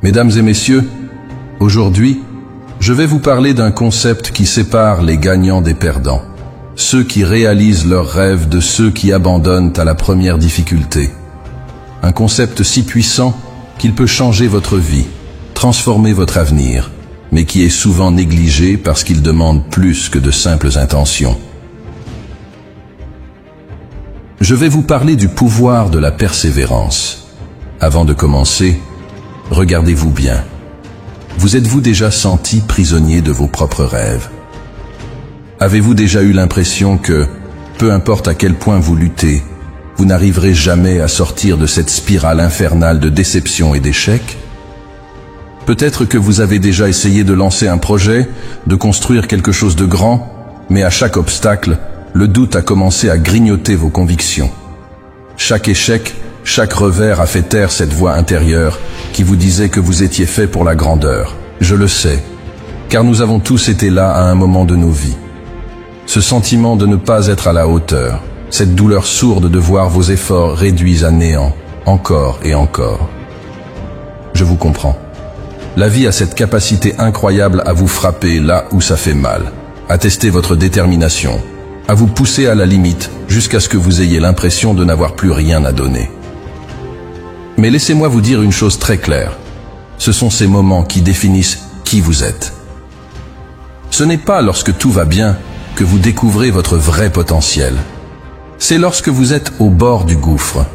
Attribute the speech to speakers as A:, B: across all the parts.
A: Mesdames et messieurs, aujourd'hui, je vais vous parler d'un concept qui sépare les gagnants des perdants. Ceux qui réalisent leurs rêves de ceux qui abandonnent à la première difficulté. Un concept si puissant qu'il peut changer votre vie, transformer votre avenir, mais qui est souvent négligé parce qu'il demande plus que de simples intentions. Je vais vous parler du pouvoir de la persévérance. Avant de commencer, regardez-vous bien. Vous êtes-vous déjà senti prisonnier de vos propres rêves? Avez-vous déjà eu l'impression que, peu importe à quel point vous luttez, vous n'arriverez jamais à sortir de cette spirale infernale de déception et d'échecs? Peut-être que vous avez déjà essayé de lancer un projet, de construire quelque chose de grand, mais à chaque obstacle, le doute a commencé à grignoter vos convictions. Chaque échec, chaque revers a fait taire cette voix intérieure qui vous disait que vous étiez fait pour la grandeur. Je le sais, car nous avons tous été là à un moment de nos vies. Ce sentiment de ne pas être à la hauteur, cette douleur sourde de voir vos efforts réduits à néant, encore et encore. Je vous comprends. La vie a cette capacité incroyable à vous frapper là où ça fait mal, à tester votre détermination, à vous pousser à la limite jusqu'à ce que vous ayez l'impression de n'avoir plus rien à donner. Mais laissez-moi vous dire une chose très claire. Ce sont ces moments qui définissent qui vous êtes. Ce n'est pas lorsque tout va bien que vous découvrez votre vrai potentiel. C'est lorsque vous êtes au bord du gouffre,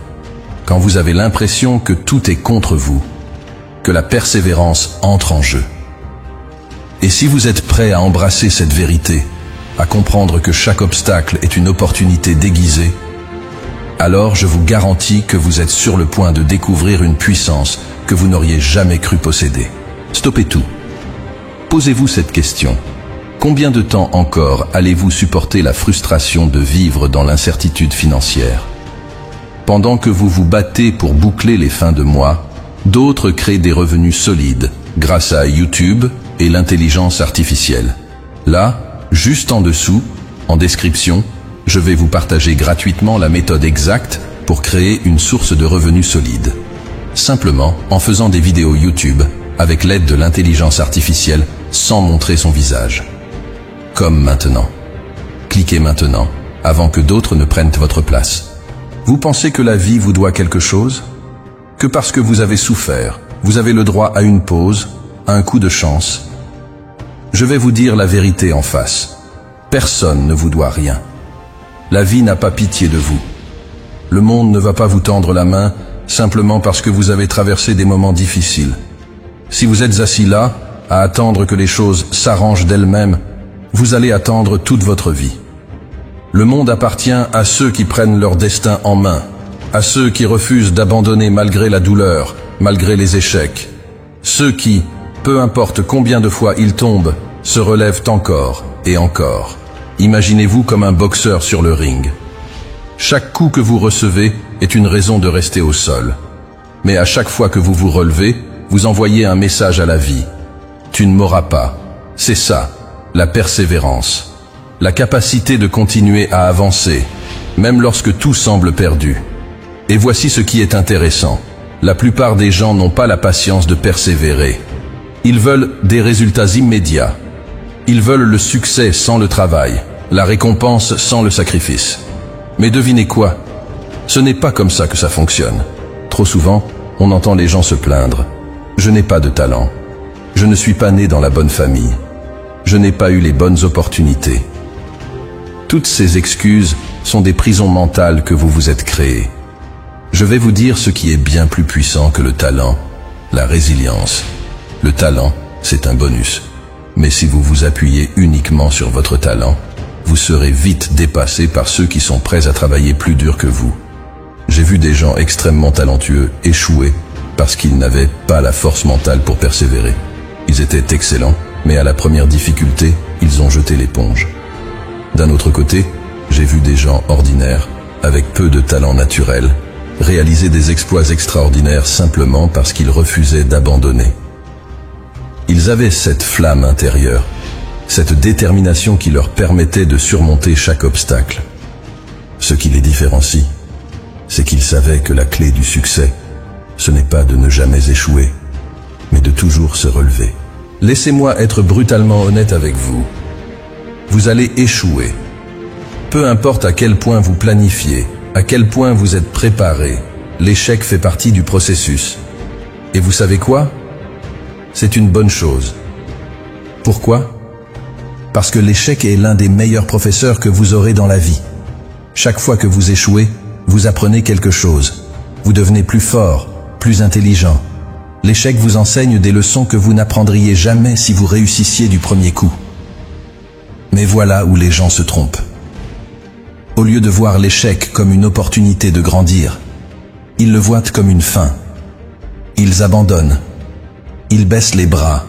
A: quand vous avez l'impression que tout est contre vous, que la persévérance entre en jeu. Et si vous êtes prêt à embrasser cette vérité, à comprendre que chaque obstacle est une opportunité déguisée, alors je vous garantis que vous êtes sur le point de découvrir une puissance que vous n'auriez jamais cru posséder. Stoppez tout. Posez-vous cette question. Combien de temps encore allez-vous supporter la frustration de vivre dans l'incertitude financière? Pendant que vous vous battez pour boucler les fins de mois, d'autres créent des revenus solides grâce à YouTube et l'intelligence artificielle. Là, juste en dessous, en description, je vais vous partager gratuitement la méthode exacte pour créer une source de revenus solide. Simplement en faisant des vidéos YouTube avec l'aide de l'intelligence artificielle sans montrer son visage. Comme maintenant. Cliquez maintenant, avant que d'autres ne prennent votre place. Vous pensez que la vie vous doit quelque chose? Que parce que vous avez souffert, vous avez le droit à une pause, à un coup de chance? Je vais vous dire la vérité en face. Personne ne vous doit rien. La vie n'a pas pitié de vous. Le monde ne va pas vous tendre la main simplement parce que vous avez traversé des moments difficiles. Si vous êtes assis là, à attendre que les choses s'arrangent d'elles-mêmes, vous allez attendre toute votre vie. Le monde appartient à ceux qui prennent leur destin en main, à ceux qui refusent d'abandonner malgré la douleur, malgré les échecs. Ceux qui, peu importe combien de fois ils tombent, se relèvent encore et encore. Imaginez-vous comme un boxeur sur le ring. Chaque coup que vous recevez est une raison de rester au sol. Mais à chaque fois que vous vous relevez, vous envoyez un message à la vie. Tu ne m'auras pas. C'est ça, la persévérance. La capacité de continuer à avancer, même lorsque tout semble perdu. Et voici ce qui est intéressant. La plupart des gens n'ont pas la patience de persévérer. Ils veulent des résultats immédiats. Ils veulent le succès sans le travail, la récompense sans le sacrifice. Mais devinez quoi? Ce n'est pas comme ça que ça fonctionne. Trop souvent, on entend les gens se plaindre. Je n'ai pas de talent. Je ne suis pas né dans la bonne famille. Je n'ai pas eu les bonnes opportunités. Toutes ces excuses sont des prisons mentales que vous vous êtes créées. Je vais vous dire ce qui est bien plus puissant que le talent, la résilience. Le talent, c'est un bonus. Mais si vous vous appuyez uniquement sur votre talent, vous serez vite dépassé par ceux qui sont prêts à travailler plus dur que vous. J'ai vu des gens extrêmement talentueux échouer parce qu'ils n'avaient pas la force mentale pour persévérer. Ils étaient excellents, mais à la première difficulté, ils ont jeté l'éponge. D'un autre côté, j'ai vu des gens ordinaires, avec peu de talent naturel, réaliser des exploits extraordinaires simplement parce qu'ils refusaient d'abandonner. Ils avaient cette flamme intérieure, cette détermination qui leur permettait de surmonter chaque obstacle. Ce qui les différencie, c'est qu'ils savaient que la clé du succès, ce n'est pas de ne jamais échouer, mais de toujours se relever. Laissez-moi être brutalement honnête avec vous. Vous allez échouer. Peu importe à quel point vous planifiez, à quel point vous êtes préparé, l'échec fait partie du processus. Et vous savez quoi? C'est une bonne chose. Pourquoi? Parce que l'échec est l'un des meilleurs professeurs que vous aurez dans la vie. Chaque fois que vous échouez, vous apprenez quelque chose. Vous devenez plus fort, plus intelligent. L'échec vous enseigne des leçons que vous n'apprendriez jamais si vous réussissiez du premier coup. Mais voilà où les gens se trompent. Au lieu de voir l'échec comme une opportunité de grandir, ils le voient comme une fin. Ils abandonnent. Ils baissent les bras.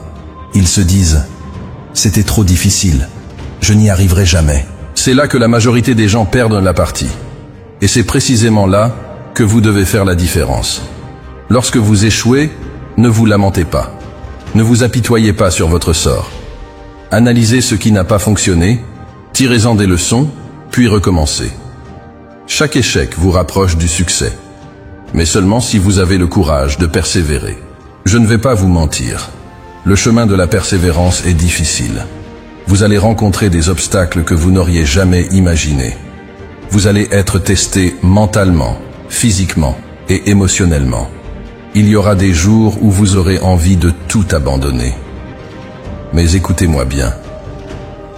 A: Ils se disent « C'était trop difficile. Je n'y arriverai jamais. » C'est là que la majorité des gens perdent la partie. Et c'est précisément là que vous devez faire la différence. Lorsque vous échouez, ne vous lamentez pas. Ne vous apitoyez pas sur votre sort. Analysez ce qui n'a pas fonctionné, tirez-en des leçons, puis recommencez. Chaque échec vous rapproche du succès, mais seulement si vous avez le courage de persévérer. Je ne vais pas vous mentir. Le chemin de la persévérance est difficile. Vous allez rencontrer des obstacles que vous n'auriez jamais imaginés. Vous allez être testé mentalement, physiquement et émotionnellement. Il y aura des jours où vous aurez envie de tout abandonner. Mais écoutez-moi bien.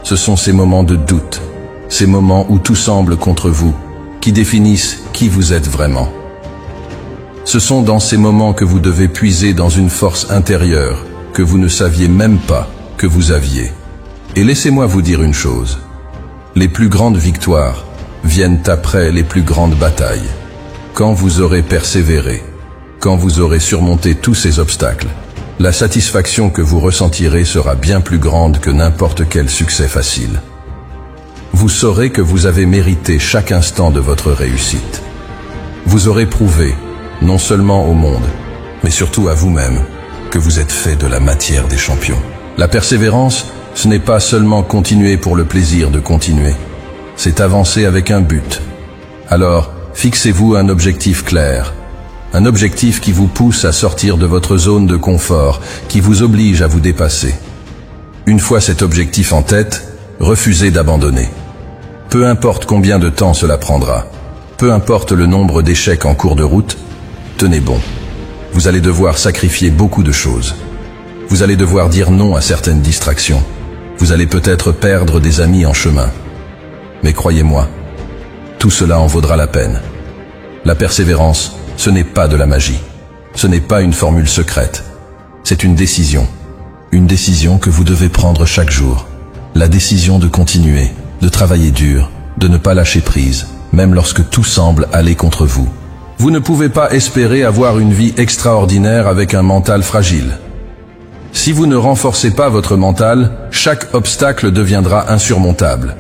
A: Ce sont ces moments de doute, ces moments où tout semble contre vous, qui définissent qui vous êtes vraiment. Ce sont dans ces moments que vous devez puiser dans une force intérieure que vous ne saviez même pas que vous aviez. Et laissez-moi vous dire une chose. Les plus grandes victoires viennent après les plus grandes batailles. Quand vous aurez persévéré, quand vous aurez surmonté tous ces obstacles, la satisfaction que vous ressentirez sera bien plus grande que n'importe quel succès facile. Vous saurez que vous avez mérité chaque instant de votre réussite. Vous aurez prouvé, non seulement au monde, mais surtout à vous-même, que vous êtes fait de la matière des champions. La persévérance, ce n'est pas seulement continuer pour le plaisir de continuer, c'est avancer avec un but. Alors, fixez-vous un objectif clair, un objectif qui vous pousse à sortir de votre zone de confort, qui vous oblige à vous dépasser. Une fois cet objectif en tête, refusez d'abandonner. Peu importe combien de temps cela prendra, peu importe le nombre d'échecs en cours de route, tenez bon. Vous allez devoir sacrifier beaucoup de choses. Vous allez devoir dire non à certaines distractions. Vous allez peut-être perdre des amis en chemin. Mais croyez-moi, tout cela en vaudra la peine. La persévérance, ce n'est pas de la magie. Ce n'est pas une formule secrète. C'est une décision. Une décision que vous devez prendre chaque jour. La décision de continuer, de travailler dur, de ne pas lâcher prise, même lorsque tout semble aller contre vous. Vous ne pouvez pas espérer avoir une vie extraordinaire avec un mental fragile. Si vous ne renforcez pas votre mental, chaque obstacle deviendra insurmontable.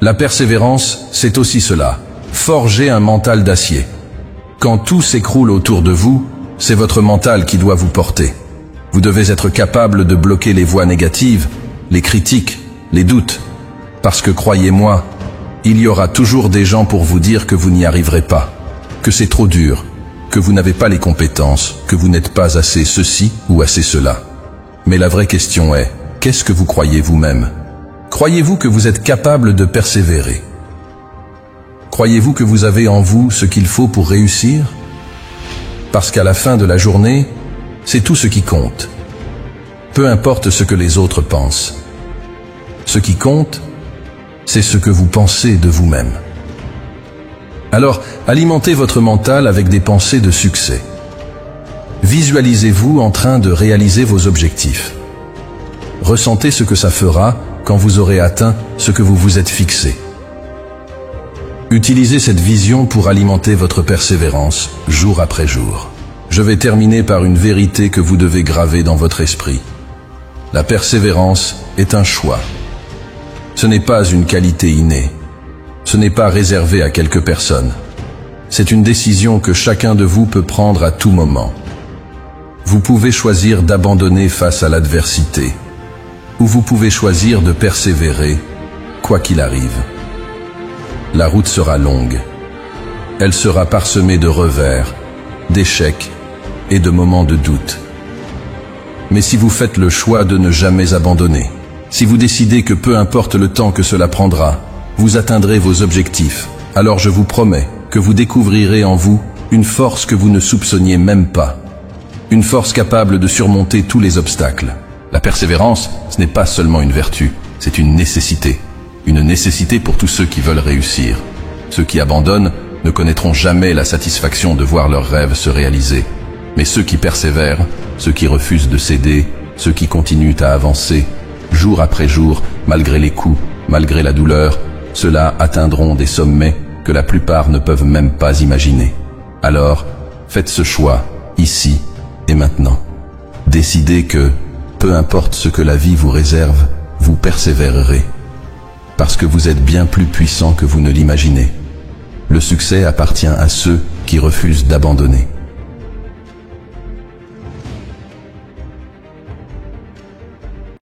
A: La persévérance, c'est aussi cela. Forger un mental d'acier. Quand tout s'écroule autour de vous, c'est votre mental qui doit vous porter. Vous devez être capable de bloquer les voix négatives, les critiques, les doutes. Parce que croyez-moi, il y aura toujours des gens pour vous dire que vous n'y arriverez pas, que c'est trop dur, que vous n'avez pas les compétences, que vous n'êtes pas assez ceci ou assez cela. Mais la vraie question est, qu'est-ce que vous croyez vous-même? Croyez-vous que vous êtes capable de persévérer? Croyez-vous que vous avez en vous ce qu'il faut pour réussir? Parce qu'à la fin de la journée, c'est tout ce qui compte. Peu importe ce que les autres pensent. Ce qui compte, c'est ce que vous pensez de vous-même. Alors, alimentez votre mental avec des pensées de succès. Visualisez-vous en train de réaliser vos objectifs. Ressentez ce que ça fera quand vous aurez atteint ce que vous vous êtes fixé. Utilisez cette vision pour alimenter votre persévérance, jour après jour. Je vais terminer par une vérité que vous devez graver dans votre esprit. La persévérance est un choix. Ce n'est pas une qualité innée. Ce n'est pas réservé à quelques personnes. C'est une décision que chacun de vous peut prendre à tout moment. Vous pouvez choisir d'abandonner face à l'adversité, ou vous pouvez choisir de persévérer, quoi qu'il arrive. La route sera longue. Elle sera parsemée de revers, d'échecs et de moments de doute. Mais si vous faites le choix de ne jamais abandonner, si vous décidez que peu importe le temps que cela prendra, vous atteindrez vos objectifs, alors je vous promets que vous découvrirez en vous une force que vous ne soupçonniez même pas. Une force capable de surmonter tous les obstacles. La persévérance, ce n'est pas seulement une vertu, c'est une nécessité. Une nécessité pour tous ceux qui veulent réussir. Ceux qui abandonnent ne connaîtront jamais la satisfaction de voir leurs rêves se réaliser. Mais ceux qui persévèrent, ceux qui refusent de céder, ceux qui continuent à avancer, jour après jour, malgré les coups, malgré la douleur, ceux-là atteindront des sommets que la plupart ne peuvent même pas imaginer. Alors, faites ce choix, ici et maintenant. Décidez que, peu importe ce que la vie vous réserve, vous persévérerez. Parce que vous êtes bien plus puissant que vous ne l'imaginez. Le succès appartient à ceux qui refusent d'abandonner.